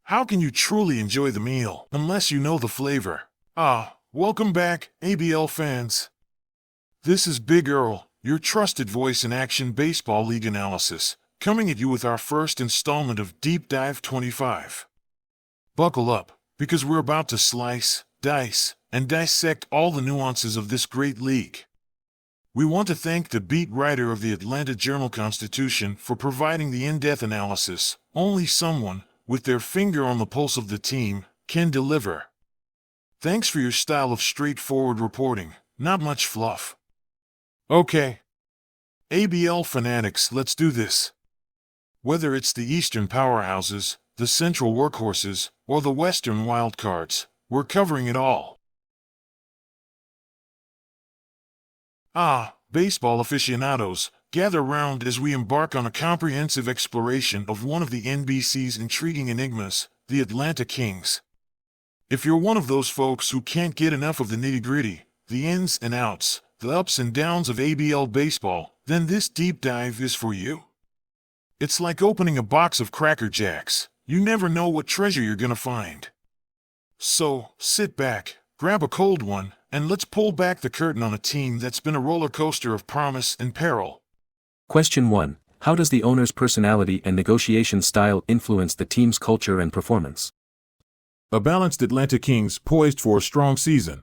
How can you truly enjoy the meal unless you know the flavor? Welcome back, ABL fans. This is Big Earl, your trusted voice in Action Baseball League analysis, coming at you with our first installment of Deep Dive 25. Buckle up, because we're about to slice, dice, and dissect all the nuances of this great league. We want to thank the beat writer of the Atlanta Journal-Constitution for providing the in-depth analysis only someone with their finger on the pulse of the team can deliver. Thanks for your style of straightforward reporting, not much fluff. Okay. ABL fanatics, let's do this. Whether it's the Eastern powerhouses, the Central workhorses, or the Western wildcards, we're covering it all. Baseball aficionados, gather round as we embark on a comprehensive exploration of one of the NBC's intriguing enigmas, the Atlanta Kings. If you're one of those folks who can't get enough of the nitty-gritty, the ins and outs, the ups and downs of ABL baseball, then this deep dive is for you. It's like opening a box of Cracker Jacks. You never know what treasure you're gonna find. So, sit back, grab a cold one, and let's pull back the curtain on a team that's been a roller coaster of promise and peril. Question 1. How does the owner's personality and negotiation style influence the team's culture and performance? A balanced Atlanta Kings poised for a strong season.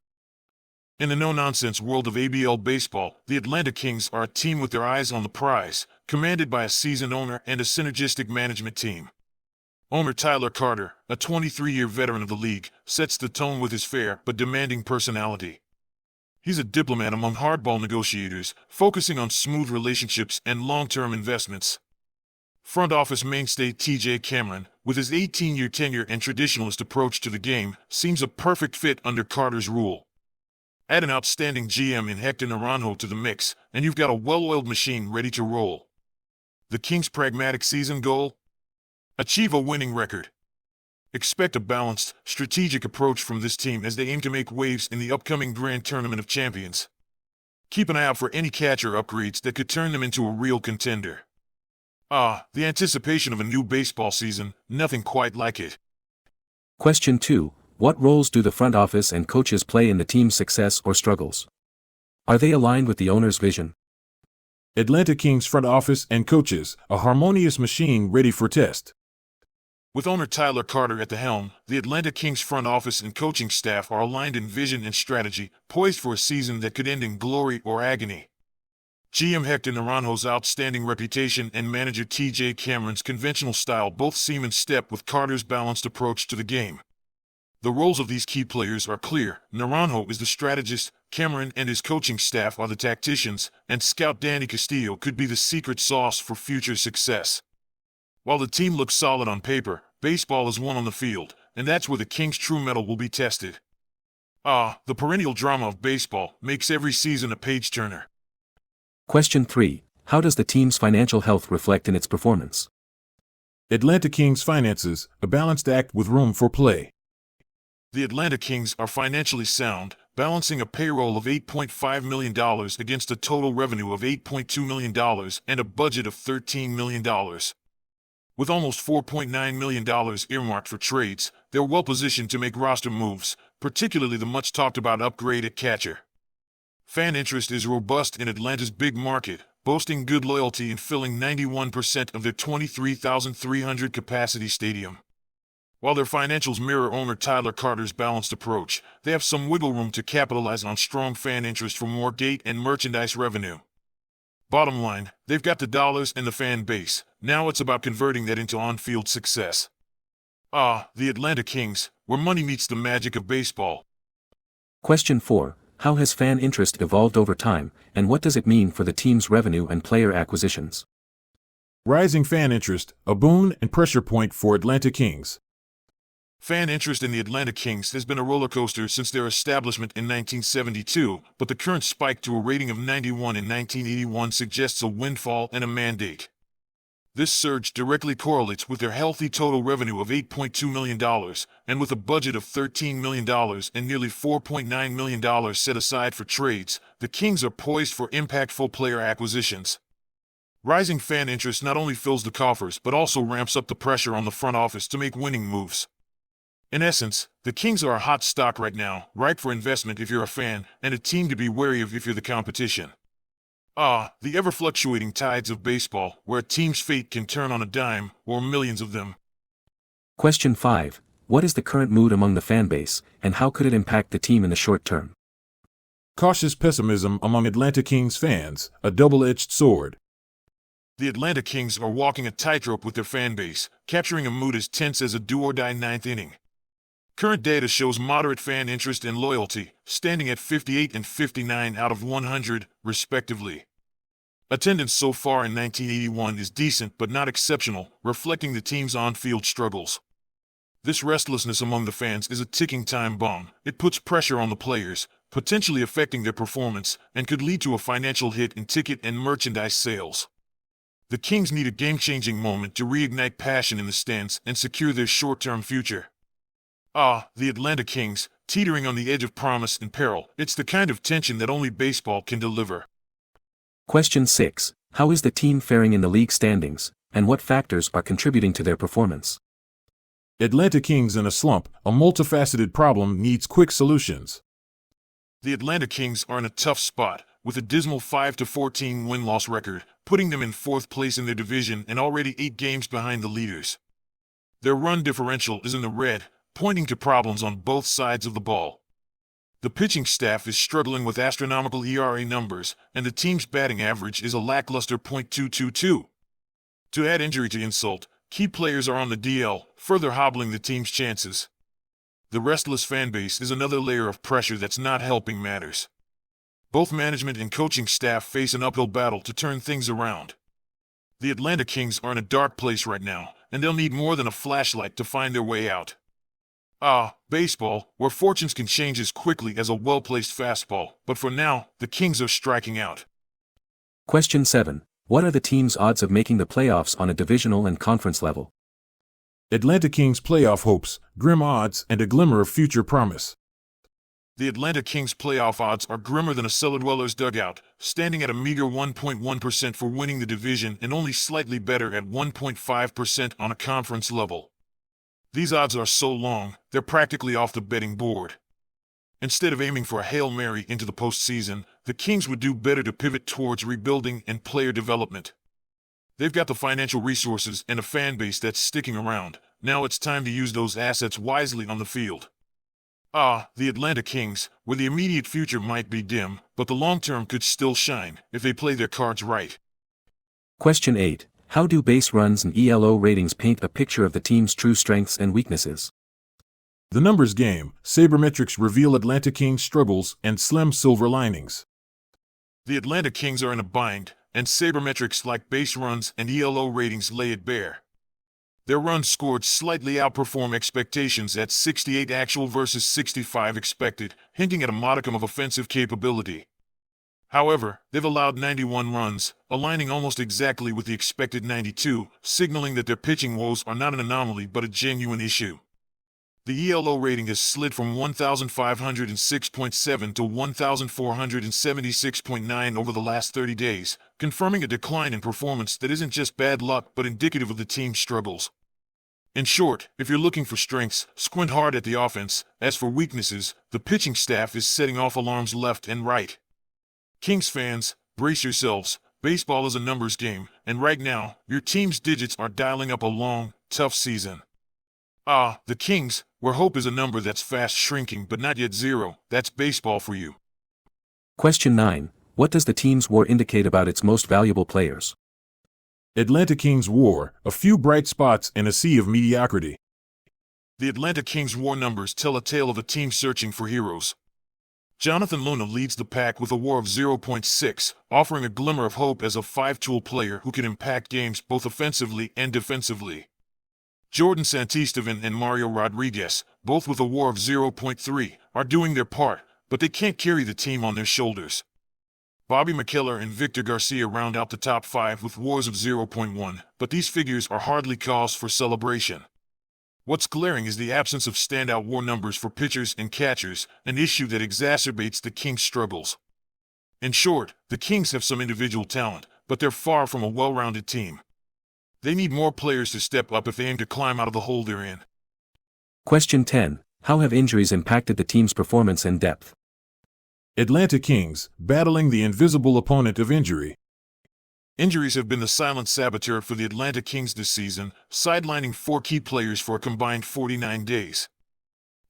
In the no-nonsense world of ABL baseball, the Atlanta Kings are a team with their eyes on the prize, commanded by a seasoned owner and a synergistic management team. Owner Tyler Carter, a 23-year veteran of the league, sets the tone with his fair but demanding personality. He's a diplomat among hardball negotiators, focusing on smooth relationships and long-term investments. Front office mainstay T.J. Cameron, with his 18-year tenure and traditionalist approach to the game, seems a perfect fit under Carter's rule. Add an outstanding GM in Hector Naranjo to the mix, and you've got a well-oiled machine ready to roll. The Kings' pragmatic season goal? Achieve a winning record. Expect a balanced, strategic approach from this team as they aim to make waves in the upcoming Grand Tournament of Champions. Keep an eye out for any catcher upgrades that could turn them into a real contender. The anticipation of a new baseball season, nothing quite like it. Question 2. What roles do the front office and coaches play in the team's success or struggles? Are they aligned with the owner's vision? Atlanta Kings front office and coaches, a harmonious machine ready for test. With owner Tyler Carter at the helm, the Atlanta Kings front office and coaching staff are aligned in vision and strategy, poised for a season that could end in glory or agony. GM Hector Naranjo's outstanding reputation and manager T.J. Cameron's conventional style both seem in step with Carter's balanced approach to the game. The roles of these key players are clear. Naranjo is the strategist, Cameron and his coaching staff are the tacticians, and scout Danny Castillo could be the secret sauce for future success. While the team looks solid on paper, baseball is won on the field, and that's where the Kings' true mettle will be tested. The perennial drama of baseball makes every season a page-turner. Question 3. How does the team's financial health reflect in its performance? Atlanta Kings finances, a balanced act with room for play. The Atlanta Kings are financially sound, balancing a payroll of $8.5 million against a total revenue of $8.2 million and a budget of $13 million. With almost $4.9 million earmarked for trades, they're well positioned to make roster moves, particularly the much-talked-about upgrade at catcher. Fan interest is robust in Atlanta's big market, boasting good loyalty and filling 91% of their 23,300 capacity stadium. While their financials mirror owner Tyler Carter's balanced approach, they have some wiggle room to capitalize on strong fan interest for more gate and merchandise revenue. Bottom line, they've got the dollars and the fan base. Now it's about converting that into on-field success. The Atlanta Kings, where money meets the magic of baseball. Question 4. How has fan interest evolved over time, and what does it mean for the team's revenue and player acquisitions? Rising fan interest, a boon and pressure point for Atlanta Kings. Fan interest in the Atlanta Kings has been a roller coaster since their establishment in 1972, but the current spike to a rating of 91 in 1981 suggests a windfall and a mandate. This surge directly correlates with their healthy total revenue of $8.2 million, and with a budget of $13 million and nearly $4.9 million set aside for trades, the Kings are poised for impactful player acquisitions. Rising fan interest not only fills the coffers but also ramps up the pressure on the front office to make winning moves. In essence, the Kings are a hot stock right now, ripe for investment if you're a fan, and a team to be wary of if you're the competition. The ever-fluctuating tides of baseball, where a team's fate can turn on a dime, or millions of them. Question 5. What is the current mood among the fan base, and how could it impact the team in the short term? Cautious pessimism among Atlanta Kings fans, a double-edged sword. The Atlanta Kings are walking a tightrope with their fan base, capturing a mood as tense as a do-or-die ninth inning. Current data shows moderate fan interest and loyalty, standing at 58 and 59 out of 100, respectively. Attendance so far in 1981 is decent but not exceptional, reflecting the team's on-field struggles. This restlessness among the fans is a ticking time bomb. It puts pressure on the players, potentially affecting their performance, and could lead to a financial hit in ticket and merchandise sales. The Kings need a game-changing moment to reignite passion in the stands and secure their short-term future. The Atlanta Kings, teetering on the edge of promise and peril. It's the kind of tension that only baseball can deliver. Question 6. How is the team faring in the league standings, and what factors are contributing to their performance? Atlanta Kings in a slump, a multifaceted problem needs quick solutions. The Atlanta Kings are in a tough spot, with a dismal 5-14 win-loss record, putting them in fourth place in their division and already 8 games behind the leaders. Their run differential is in the red, pointing to problems on both sides of the ball. The pitching staff is struggling with astronomical ERA numbers, and the team's batting average is a lackluster .222. To add injury to insult, key players are on the DL, further hobbling the team's chances. The restless fan base is another layer of pressure that's not helping matters. Both management and coaching staff face an uphill battle to turn things around. The Atlanta Kings are in a dark place right now, and they'll need more than a flashlight to find their way out. Baseball, where fortunes can change as quickly as a well-placed fastball, but for now, the Kings are striking out. Question 7. What are the team's odds of making the playoffs on a divisional and conference level? Atlanta Kings playoff hopes, grim odds, and a glimmer of future promise. The Atlanta Kings playoff odds are grimmer than a cellar dweller's dugout, standing at a meager 1.1% for winning the division and only slightly better at 1.5% on a conference level. These odds are so long, they're practically off the betting board. Instead of aiming for a Hail Mary into the postseason, the Kings would do better to pivot towards rebuilding and player development. They've got the financial resources and a fan base that's sticking around. Now it's time to use those assets wisely on the field. The Atlanta Kings, where the immediate future might be dim, but the long term could still shine, if they play their cards right. Question 8. How do base runs and ELO ratings paint a picture of the team's true strengths and weaknesses? The numbers game, sabermetrics reveal Atlanta Kings' struggles and slim silver linings. The Atlanta Kings are in a bind, and sabermetrics like base runs and ELO ratings lay it bare. Their runs scored slightly outperform expectations at 68 actual versus 65 expected, hinting at a modicum of offensive capability. However, they've allowed 91 runs, aligning almost exactly with the expected 92, signaling that their pitching woes are not an anomaly but a genuine issue. The ELO rating has slid from 1,506.7 to 1,476.9 over the last 30 days, confirming a decline in performance that isn't just bad luck but indicative of the team's struggles. In short, if you're looking for strengths, squint hard at the offense. As for weaknesses, the pitching staff is setting off alarms left and right. Kings fans, brace yourselves. Baseball is a numbers game, and right now, your team's digits are dialing up a long, tough season. The Kings, where hope is a number that's fast shrinking but not yet zero, that's baseball for you. Question 9. What does the team's WAR indicate about its most valuable players? Atlanta Kings WAR, a few bright spots in a sea of mediocrity. The Atlanta Kings WAR numbers tell a tale of a team searching for heroes. Jonathan Luna leads the pack with a WAR of 0.6, offering a glimmer of hope as a 5-tool player who can impact games both offensively and defensively. Jordan Santisteban and Mario Rodriguez, both with a WAR of 0.3, are doing their part, but they can't carry the team on their shoulders. Bobby McKellar and Victor Garcia round out the top 5 with WARs of 0.1, but these figures are hardly cause for celebration. What's glaring is the absence of standout WAR numbers for pitchers and catchers, an issue that exacerbates the Kings' struggles. In short, the Kings have some individual talent, but they're far from a well-rounded team. They need more players to step up if they aim to climb out of the hole they're in. Question 10. How have injuries impacted the team's performance and depth? Atlanta Kings, battling the invisible opponent of injury. Injuries have been the silent saboteur for the Atlanta Kings this season, sidelining 4 key players for a combined 49 days.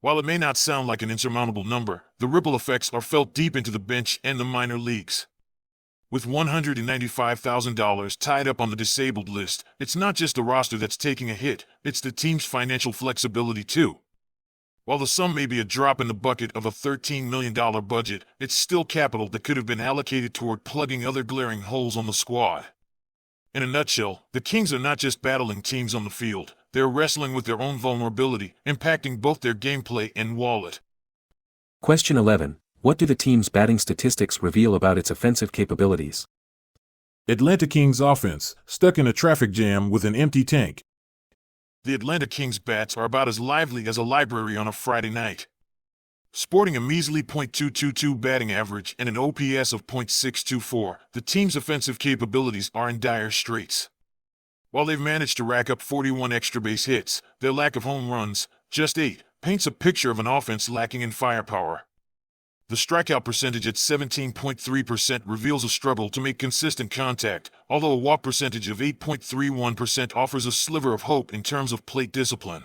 While it may not sound like an insurmountable number, the ripple effects are felt deep into the bench and the minor leagues. With $195,000 tied up on the disabled list, it's not just the roster that's taking a hit, it's the team's financial flexibility too. While the sum may be a drop in the bucket of a $13 million budget, it's still capital that could have been allocated toward plugging other glaring holes on the squad. In a nutshell, the Kings are not just battling teams on the field, they're wrestling with their own vulnerability, impacting both their gameplay and wallet. Question 11. What do the team's batting statistics reveal about its offensive capabilities? Atlanta Kings offense, stuck in a traffic jam with an empty tank. The Atlanta Kings bats are about as lively as a library on a Friday night. Sporting a measly .222 batting average and an OPS of .624, the team's offensive capabilities are in dire straits. While they've managed to rack up 41 extra base hits, their lack of home runs, just 8, paints a picture of an offense lacking in firepower. The strikeout percentage at 17.3% reveals a struggle to make consistent contact, although a walk percentage of 8.31% offers a sliver of hope in terms of plate discipline.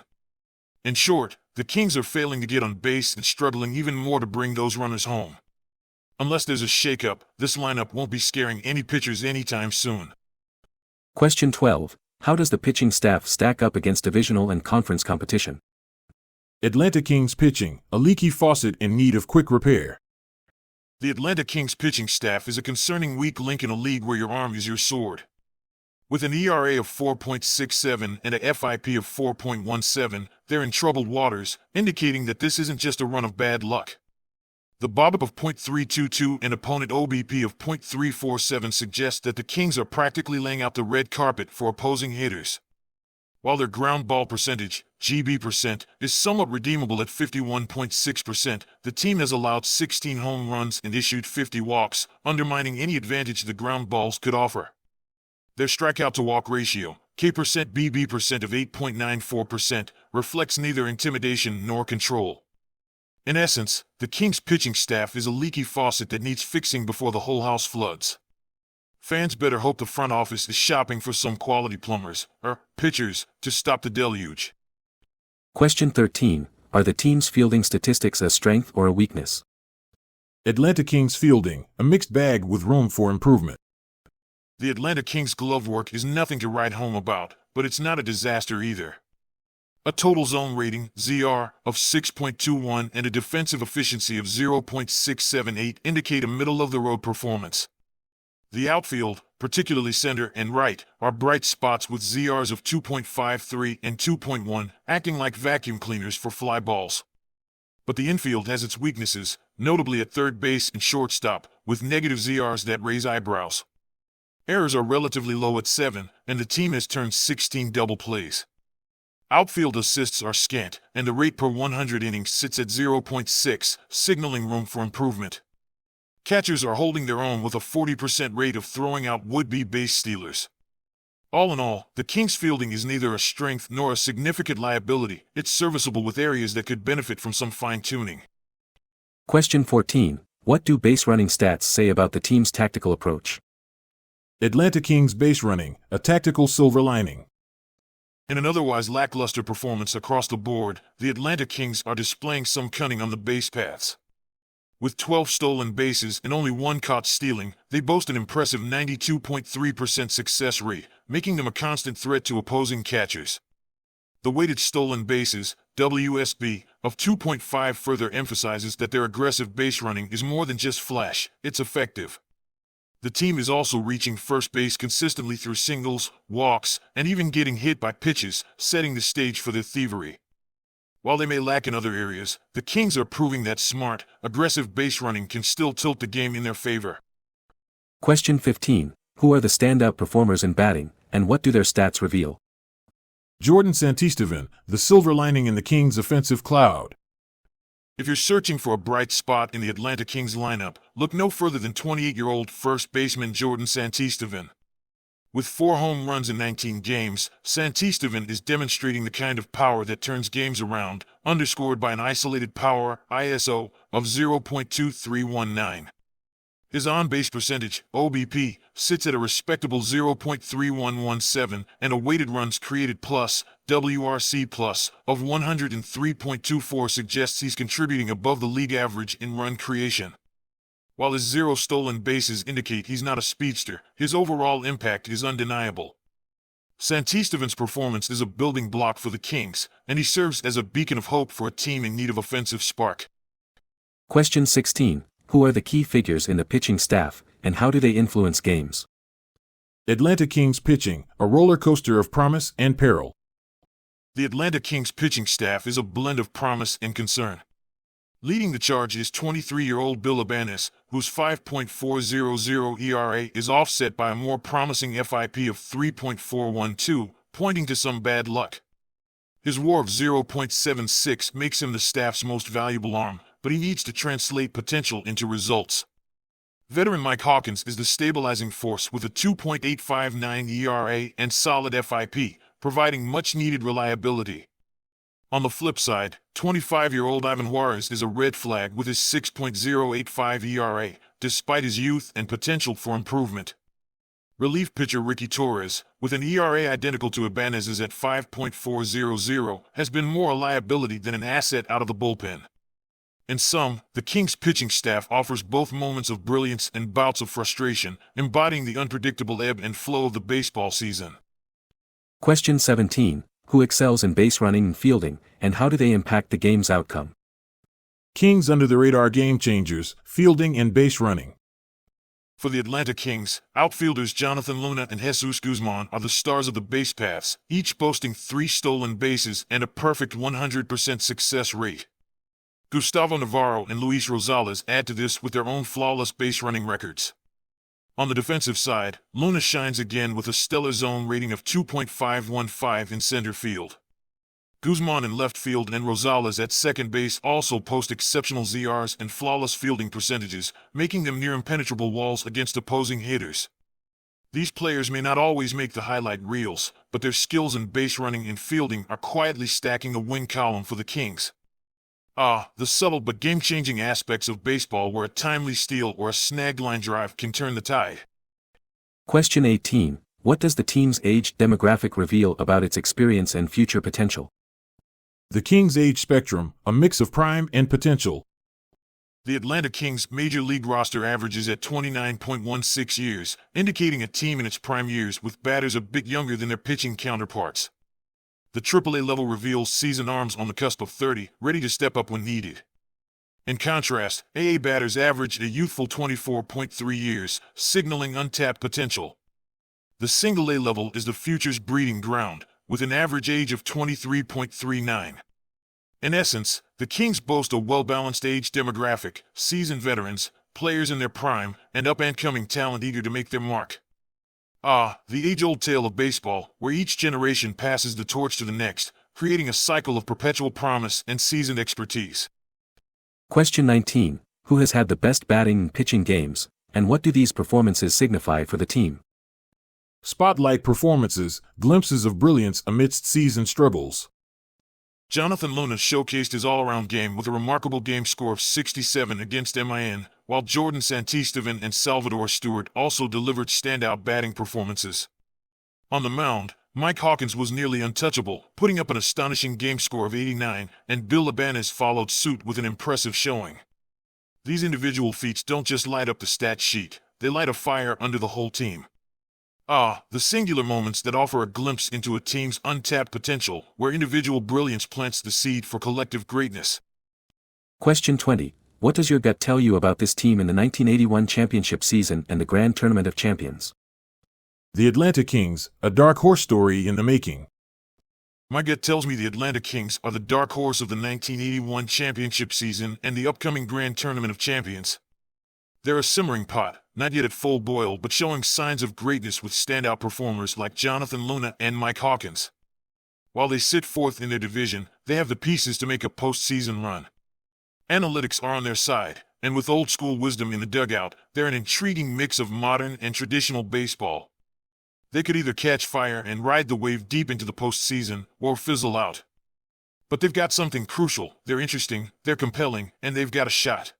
In short, the Kings are failing to get on base and struggling even more to bring those runners home. Unless there's a shakeup, this lineup won't be scaring any pitchers anytime soon. Question 12. How does the pitching staff stack up against divisional and conference competition? Atlanta Kings pitching, a leaky faucet in need of quick repair. The Atlanta Kings pitching staff is a concerning weak link in a league where your arm is your sword. With an ERA of 4.67 and a FIP of 4.17, they're in troubled waters, indicating that this isn't just a run of bad luck. The BOBIP of .322 and opponent OBP of .347 suggest that the Kings are practically laying out the red carpet for opposing hitters. While their ground ball percentage, GB%, is somewhat redeemable at 51.6%, the team has allowed 16 home runs and issued 50 walks, undermining any advantage the ground balls could offer. Their strikeout-to-walk ratio, K%-BB% of 8.94%, reflects neither intimidation nor control. In essence, the Kings' pitching staff is a leaky faucet that needs fixing before the whole house floods. Fans better hope the front office is shopping for some quality plumbers, or pitchers, to stop the deluge. Question 13. Are the team's fielding statistics a strength or a weakness? Atlanta Kings fielding, a mixed bag with room for improvement. The Atlanta Kings glove work is nothing to write home about, but it's not a disaster either. A total zone rating, ZR, of 6.21 and a defensive efficiency of 0.678 indicate a middle-of-the-road performance. The outfield, particularly center and right, are bright spots with ZRs of 2.53 and 2.1, acting like vacuum cleaners for fly balls. But the infield has its weaknesses, notably at third base and shortstop, with negative ZRs that raise eyebrows. Errors are relatively low at 7, and the team has turned 16 double plays. Outfield assists are scant, and the rate per 100 innings sits at 0.6, signaling room for improvement. Catchers are holding their own with a 40% rate of throwing out would-be base stealers. All in all, the Kings' fielding is neither a strength nor a significant liability. It's serviceable with areas that could benefit from some fine-tuning. Question 14. What do base running stats say about the team's tactical approach? Atlanta Kings base running, a tactical silver lining. In an otherwise lackluster performance across the board, the Atlanta Kings are displaying some cunning on the base paths. With 12 stolen bases and only 1 caught stealing, they boast an impressive 92.3% success rate, making them a constant threat to opposing catchers. The weighted stolen bases, WSB, of 2.5 further emphasizes that their aggressive base running is more than just flash, it's effective. The team is also reaching first base consistently through singles, walks, and even getting hit by pitches, setting the stage for their thievery. While they may lack in other areas, the Kings are proving that smart, aggressive base running can still tilt the game in their favor. Question 15. Who are the standout performers in batting, and what do their stats reveal? Jordan Santisteban, the silver lining in the Kings' offensive cloud. If you're searching for a bright spot in the Atlanta Kings lineup, look no further than 28-year-old first baseman Jordan Santisteban. With 4 home runs in 19 games, Santisteban is demonstrating the kind of power that turns games around, underscored by an isolated power ISO of 0.2319. His on-base percentage, OBP, sits at a respectable 0.3117 and a weighted runs created plus, WRC plus, of 103.24 suggests he's contributing above the league average in run creation. While his 0 stolen bases indicate he's not a speedster, his overall impact is undeniable. Santisteban's performance is a building block for the Kings, and he serves as a beacon of hope for a team in need of offensive spark. Question 16. Who are the key figures in the pitching staff, and how do they influence games? Atlanta Kings pitching, a roller coaster of promise and peril. The Atlanta Kings pitching staff is a blend of promise and concern. Leading the charge is 23-year-old Bill Ibanez, whose 5.400 ERA is offset by a more promising FIP of 3.412, pointing to some bad luck. His WAR of 0.76 makes him the staff's most valuable arm, but he needs to translate potential into results. Veteran Mike Hawkins is the stabilizing force with a 2.859 ERA and solid FIP, providing much-needed reliability. On the flip side, 25-year-old Ivan Juarez is a red flag with his 6.085 ERA, despite his youth and potential for improvement. Relief pitcher Ricky Torres, with an ERA identical to Ibanez's at 5.400, has been more a liability than an asset out of the bullpen. In sum, the Kings pitching staff offers both moments of brilliance and bouts of frustration, embodying the unpredictable ebb and flow of the baseball season. Question 17. Who excels in base running and fielding, and how do they impact the game's outcome? Kings under-the-radar game changers, fielding and base running. For the Atlanta Kings, outfielders Jonathan Luna and Jesus Guzman are the stars of the base paths, each boasting 3 stolen bases and a perfect 100% success rate. Gustavo Navarro and Luis Rosales add to this with their own flawless base running records. On the defensive side, Luna shines again with a stellar zone rating of 2.515 in center field. Guzman in left field and Rosales at second base also post exceptional ZRs and flawless fielding percentages, making them near impenetrable walls against opposing hitters. These players may not always make the highlight reels, but their skills in base running and fielding are quietly stacking the win column for the Kings. The subtle but game-changing aspects of baseball where a timely steal or a snagged line drive can turn the tide. Question 18. What does the team's age demographic reveal about its experience and future potential? The Kings' age spectrum, a mix of prime and potential. The Atlanta Kings' major league roster averages at 29.16 years, indicating a team in its prime years with batters a bit younger than their pitching counterparts. The AAA level reveals seasoned arms on the cusp of 30, ready to step up when needed. In contrast, AA batters average a youthful 24.3 years, signaling untapped potential. The single A level is the future's breeding ground, with an average age of 23.39. In essence, the Kings boast a well-balanced age demographic, seasoned veterans, players in their prime, and up-and-coming talent eager to make their mark. The age-old tale of baseball, where each generation passes the torch to the next, creating a cycle of perpetual promise and seasoned expertise. Question 19. Who has had the best batting and pitching games, and what do these performances signify for the team? Spotlight performances, glimpses of brilliance amidst season struggles. Jonathan Luna showcased his all-around game with a remarkable game score of 67 against MIN, while Jordan Santisteban and Salvador Stewart also delivered standout batting performances. On the mound, Mike Hawkins was nearly untouchable, putting up an astonishing game score of 89, and Bill Ibanez followed suit with an impressive showing. These individual feats don't just light up the stat sheet, they light a fire under the whole team. The singular moments that offer a glimpse into a team's untapped potential, where individual brilliance plants the seed for collective greatness. Question 20. What does your gut tell you about this team in the 1981 championship season and the Grand Tournament of Champions? The Atlanta Kings, a dark horse story in the making. My gut tells me the Atlanta Kings are the dark horse of the 1981 championship season and the upcoming Grand Tournament of Champions. They're a simmering pot, not yet at full boil but showing signs of greatness with standout performers like Jonathan Luna and Mike Hawkins. While they sit fourth in their division, they have the pieces to make a postseason run. Analytics are on their side, and with old-school wisdom in the dugout, they're an intriguing mix of modern and traditional baseball. They could either catch fire and ride the wave deep into the postseason, or fizzle out. But they've got something crucial: they're interesting, they're compelling, and they've got a shot.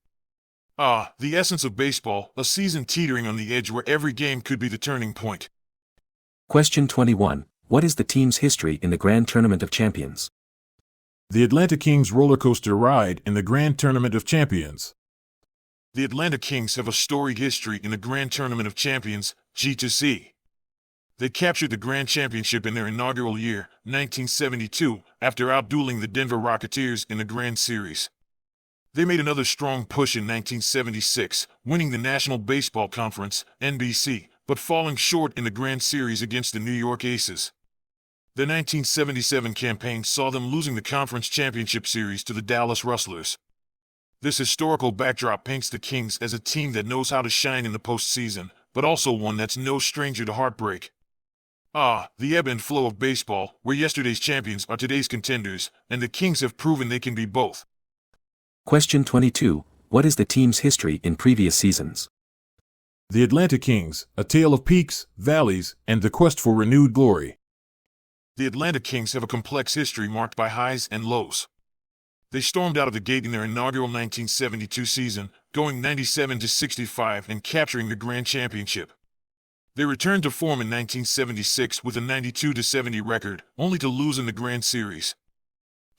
The essence of baseball, a season teetering on the edge where every game could be the turning point. Question 21. What is the team's history in the Grand Tournament of Champions? The Atlanta Kings roller coaster ride in the Grand Tournament of Champions. The Atlanta Kings have a storied history in the Grand Tournament of Champions, G2C. They captured the Grand Championship in their inaugural year, 1972, after outdueling the Denver Rocketeers in the Grand Series. They made another strong push in 1976, winning the National Baseball Conference, NBC, but falling short in the Grand Series against the New York Aces. Their 1977 campaign saw them losing the Conference Championship Series to the Dallas Rustlers. This historical backdrop paints the Kings as a team that knows how to shine in the postseason, but also one that's no stranger to heartbreak. The ebb and flow of baseball, where yesterday's champions are today's contenders, and the Kings have proven they can be both. Question 22. What is the team's history in previous seasons? The Atlanta Kings, a tale of peaks, valleys, and the quest for renewed glory. The Atlanta Kings have a complex history marked by highs and lows. They stormed out of the gate in their inaugural 1972 season, going 97-65 and capturing the Grand Championship. They returned to form in 1976 with a 92-70 record, only to lose in the Grand Series.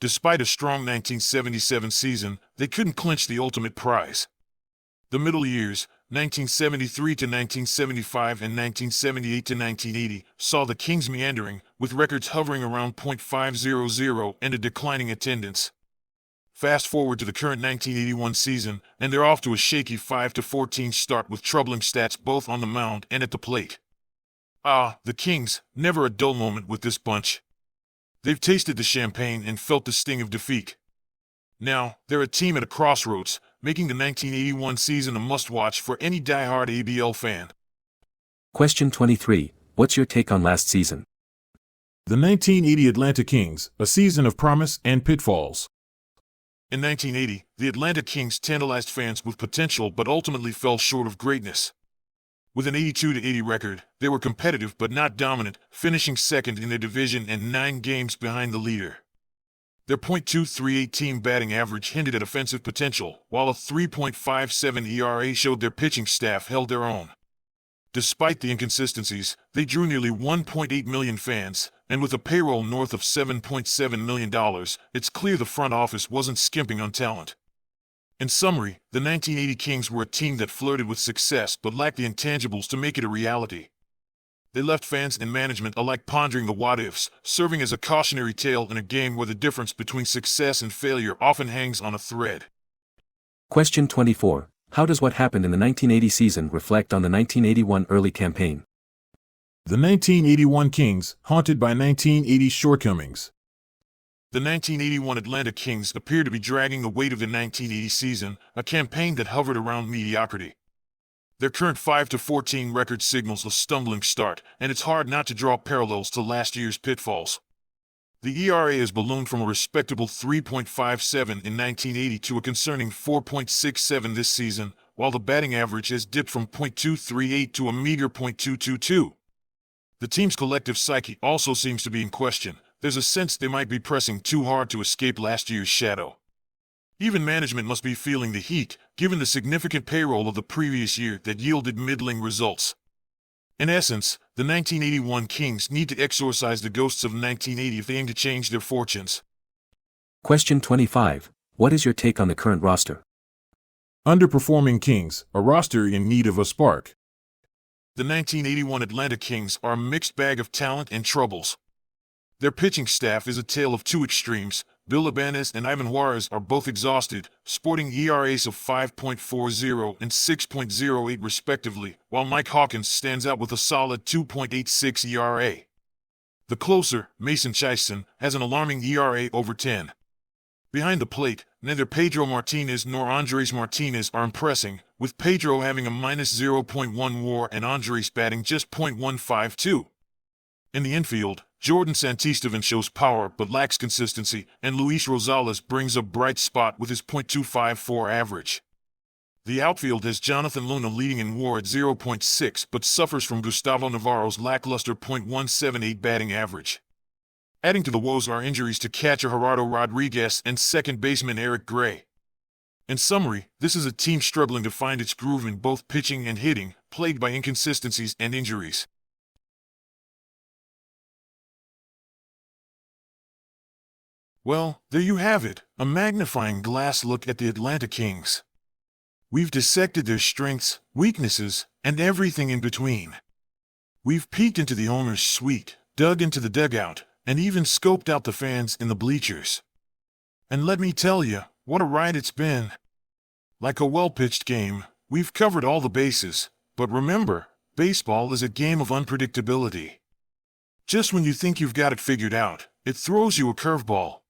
Despite a strong 1977 season, they couldn't clinch the ultimate prize. The middle years, 1973-1975 and 1978-1980, saw the Kings meandering, with records hovering around .500 and a declining attendance. Fast forward to the current 1981 season, and they're off to a shaky 5-14 start with troubling stats both on the mound and at the plate. The Kings, never a dull moment with this bunch. They've tasted the champagne and felt the sting of defeat. Now, they're a team at a crossroads, making the 1981 season a must-watch for any die-hard ABL fan. Question 23. What's your take on last season? The 1980 Atlanta Kings, a season of promise and pitfalls. In 1980, the Atlanta Kings tantalized fans with potential but ultimately fell short of greatness. With an 82-80 record, they were competitive but not dominant, finishing second in their division and 9 games behind the leader. Their .238 team batting average hinted at offensive potential, while a 3.57 ERA showed their pitching staff held their own. Despite the inconsistencies, they drew nearly 1.8 million fans, and with a payroll north of $7.7 million, it's clear the front office wasn't skimping on talent. In summary, the 1980 Kings were a team that flirted with success but lacked the intangibles to make it a reality. They left fans and management alike pondering the what-ifs, serving as a cautionary tale in a game where the difference between success and failure often hangs on a thread. Question 24. How does what happened in the 1980 season reflect on the 1981 early campaign? The 1981 Kings, haunted by 1980's shortcomings. The 1981 Atlanta Kings appear to be dragging the weight of the 1980 season, a campaign that hovered around mediocrity. Their current 5-14 record signals a stumbling start, and it's hard not to draw parallels to last year's pitfalls. The ERA has ballooned from a respectable 3.57 in 1980 to a concerning 4.67 this season, while the batting average has dipped from .238 to a meager .222. The team's collective psyche also seems to be in question. There's a sense they might be pressing too hard to escape last year's shadow. Even management must be feeling the heat, given the significant payroll of the previous year that yielded middling results. In essence, the 1981 Kings need to exorcise the ghosts of 1980 if they aim to change their fortunes. Question 25. What is your take on the current roster? Underperforming Kings, a roster in need of a spark. The 1981 Atlanta Kings are a mixed bag of talent and troubles. Their pitching staff is a tale of two extremes. Bill Ibanez and Ivan Juarez are both exhausted, sporting ERAs of 5.40 and 6.08 respectively, while Mike Hawkins stands out with a solid 2.86 ERA. The closer, Mason Chison, has an alarming ERA over 10. Behind the plate, neither Pedro Martinez nor Andres Martinez are impressing, with Pedro having a -0.1 WAR and Andres batting just .152. In the infield, Jordan Santisteban shows power but lacks consistency, and Luis Rosales brings a bright spot with his .254 average. The outfield has Jonathan Luna leading in WAR at 0.6 but suffers from Gustavo Navarro's lackluster .178 batting average. Adding to the woes are injuries to catcher Gerardo Rodriguez and second baseman Eric Gray. In summary, this is a team struggling to find its groove in both pitching and hitting, plagued by inconsistencies and injuries. Well, there you have it, a magnifying glass look at the Atlanta Kings. We've dissected their strengths, weaknesses, and everything in between. We've peeked into the owner's suite, dug into the dugout, and even scoped out the fans in the bleachers. And let me tell you, what a ride it's been. Like a well-pitched game, we've covered all the bases, but remember, baseball is a game of unpredictability. Just when you think you've got it figured out, it throws you a curveball.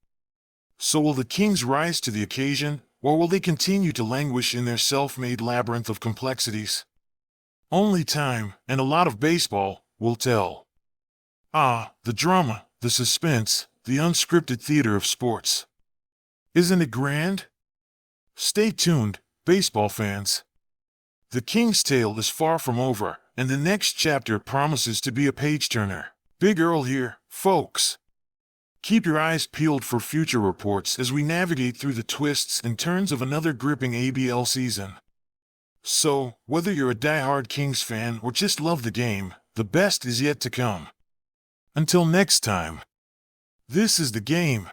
So will the Kings rise to the occasion, or will they continue to languish in their self-made labyrinth of complexities? Only time, and a lot of baseball, will tell. Ah, the drama, the suspense, the unscripted theater of sports. Isn't it grand? Stay tuned, baseball fans. The King's tale is far from over, and the next chapter promises to be a page-turner. Big Earl here, folks. Keep your eyes peeled for future reports as we navigate through the twists and turns of another gripping ABL season. So, whether you're a die-hard Kings fan or just love the game, the best is yet to come. Until next time. This is the game.